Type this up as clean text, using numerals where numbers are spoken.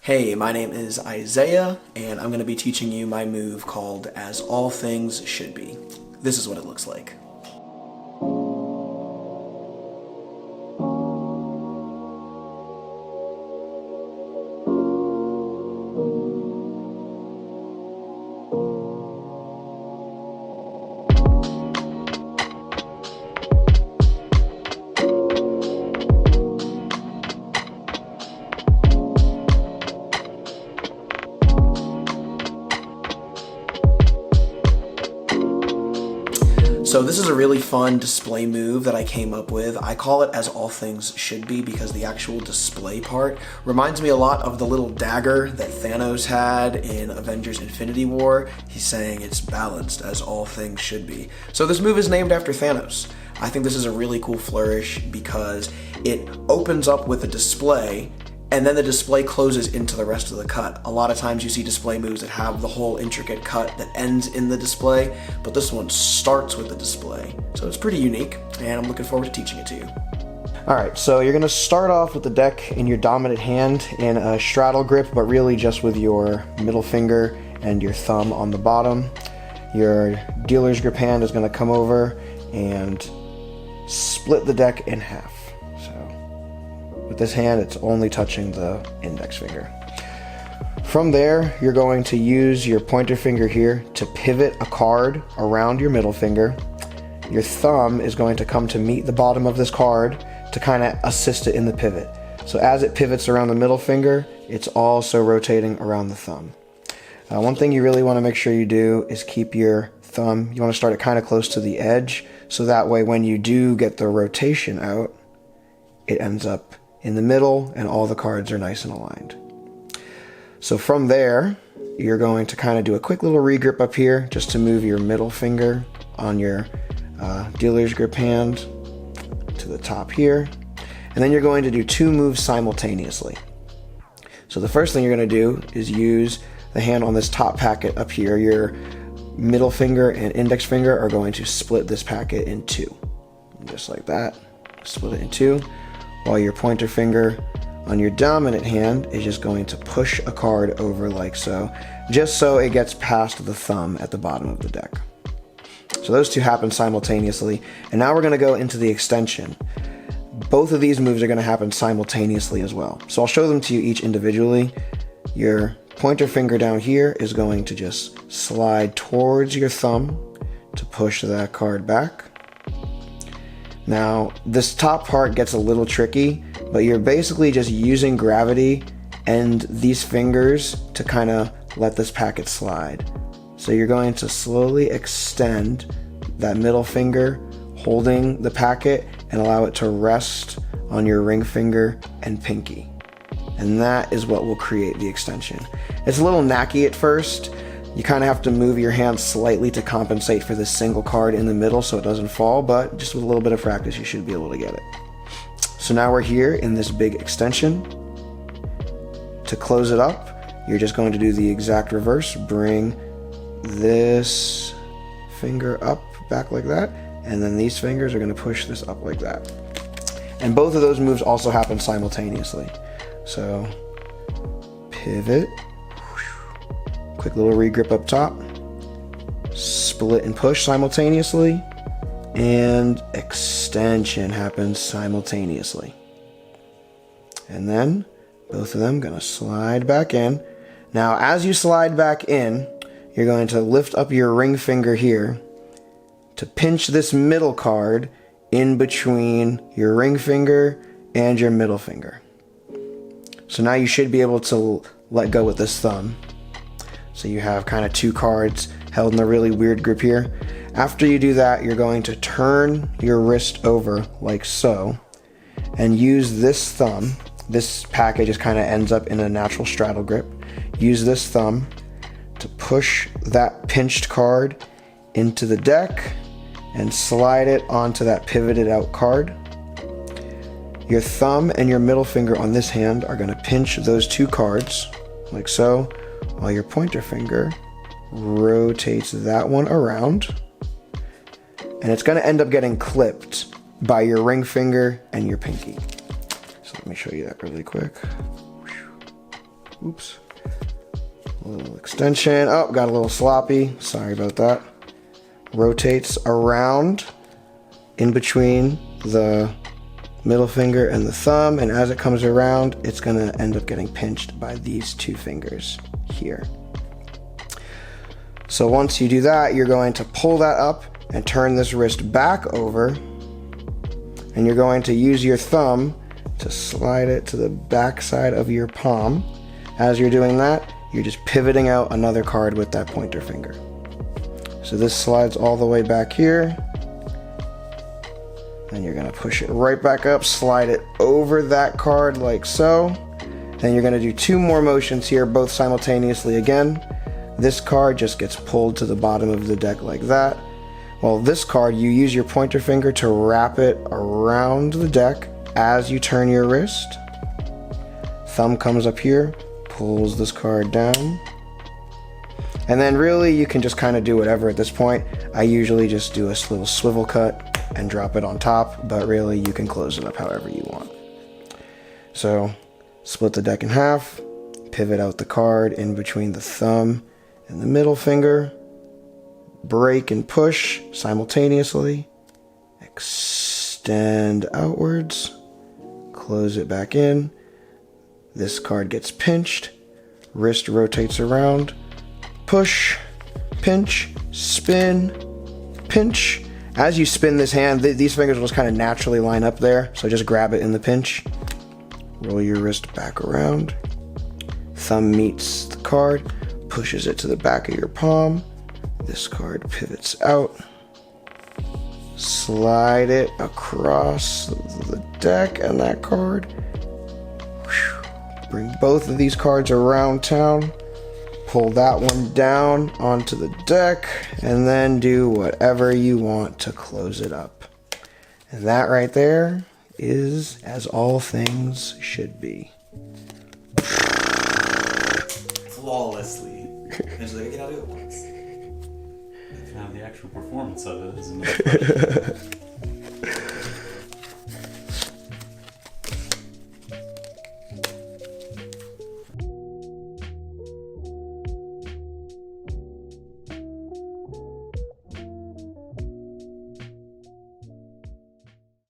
Hey, my name is Isaiah, and I'm going to be teaching you my move called As All Things Should Be. This is what it looks like. So this is a really fun display move that I came up with. I call it As All Things Should Be because the actual display part reminds me a lot of the little dagger that Thanos had in Avengers Infinity War. He's saying it's balanced as all things should be. So this move is named after Thanos. I think this is a really cool flourish because it opens up with a display and then the display closes into the rest of the cut. A lot of times you see display moves that have the whole intricate cut that ends in the display, but this one starts with the display. So it's pretty unique, and I'm looking forward to teaching it to you. Alright, so you're going to start off with the deck in your dominant hand in a straddle grip, but really just with your middle finger and your thumb on the bottom. Your dealer's grip hand is going to come over and split the deck in half. With this hand, it's only touching the index finger. From there, you're going to use your pointer finger here to pivot a card around your middle finger. Your thumb is going to come to meet the bottom of this card to kind of assist it in the pivot. So as it pivots around the middle finger, it's also rotating around the thumb. One thing you really want to make sure you do is keep your thumb, you want to start it kind of close to the edge, so that way when you do get the rotation out, it ends up in the middle and all the cards are nice and aligned. So from there, you're going to kind of do a quick little regrip up here just to move your middle finger on your dealer's grip hand to the top here. And then you're going to do two moves simultaneously. So the first thing you're going to do is use the hand on this top packet up here. Your middle finger and index finger are going to split this packet in two. Just like that. Split it in two. While your pointer finger on your dominant hand is just going to push a card over like so, just so it gets past the thumb at the bottom of the deck. So those two happen simultaneously, and now we're going to go into the extension. Both of these moves are going to happen simultaneously as well. So I'll show them to you each individually. Your pointer finger down here is going to just slide towards your thumb to push that card back. Now, this top part gets a little tricky, but you're basically just using gravity and these fingers to kind of let this packet slide. So you're going to slowly extend that middle finger, holding the packet, and allow it to rest on your ring finger and pinky. And that is what will create the extension. It's a little knacky at first. You kind of have to move your hand slightly to compensate for this single card in the middle so it doesn't fall, but just with a little bit of practice you should be able to get it. So now we're here in this big extension. To close it up, you're just going to do the exact reverse. Bring this finger up, back like that, and then these fingers are going to push this up like that. And both of those moves also happen simultaneously. So pivot. Quick little regrip up top, split and push simultaneously, and extension happens simultaneously. And then both of them gonna slide back in. Now as you slide back in, you're going to lift up your ring finger here to pinch this middle card in between your ring finger and your middle finger. So now you should be able to let go with this thumb. So you have kind of two cards held in a really weird grip here. After you do that, you're going to turn your wrist over like so and use this thumb. This packet just kind of ends up in a natural straddle grip. Use this thumb to push that pinched card into the deck and slide it onto that pivoted out card. Your thumb and your middle finger on this hand are going to pinch those two cards like so, while your pointer finger rotates that one around, and it's going to end up getting clipped by your ring finger and your pinky. So let me show you that really quick. Oops. A little extension. Oh, got a little sloppy. Sorry about that. Rotates around in between the middle finger and the thumb, and as it comes around, it's gonna end up getting pinched by these two fingers here. So once you do that, you're going to pull that up and turn this wrist back over, and you're going to use your thumb to slide it to the back side of your palm. As you're doing that, you're just pivoting out another card with that pointer finger. So this slides all the way back here. Then you're gonna push it right back up, slide it over that card like so. Then you're gonna do two more motions here, both simultaneously again. This card just gets pulled to the bottom of the deck like that. While this card, you use your pointer finger to wrap it around the deck as you turn your wrist. Thumb comes up here, pulls this card down. And then really you can just kind of do whatever at this point. I usually just do a little swivel cut and drop it on top, but really you can close it up however you want. So split the deck in half, pivot out the card in between the thumb and the middle finger, break and push simultaneously, extend outwards, close it back in. This card gets pinched, wrist rotates around, push, pinch, spin, pinch. As you spin this hand, these fingers will just kind of naturally line up there, so just grab it in the pinch. Roll your wrist back around. Thumb meets the card, pushes it to the back of your palm. This card pivots out. Slide it across the deck and that card. Bring both of these cards around town. Pull that one down onto the deck, and then do whatever you want to close it up. And that right there is as all things should be. Flawlessly. And so they get out of it once. Now the actual performance of it is another question.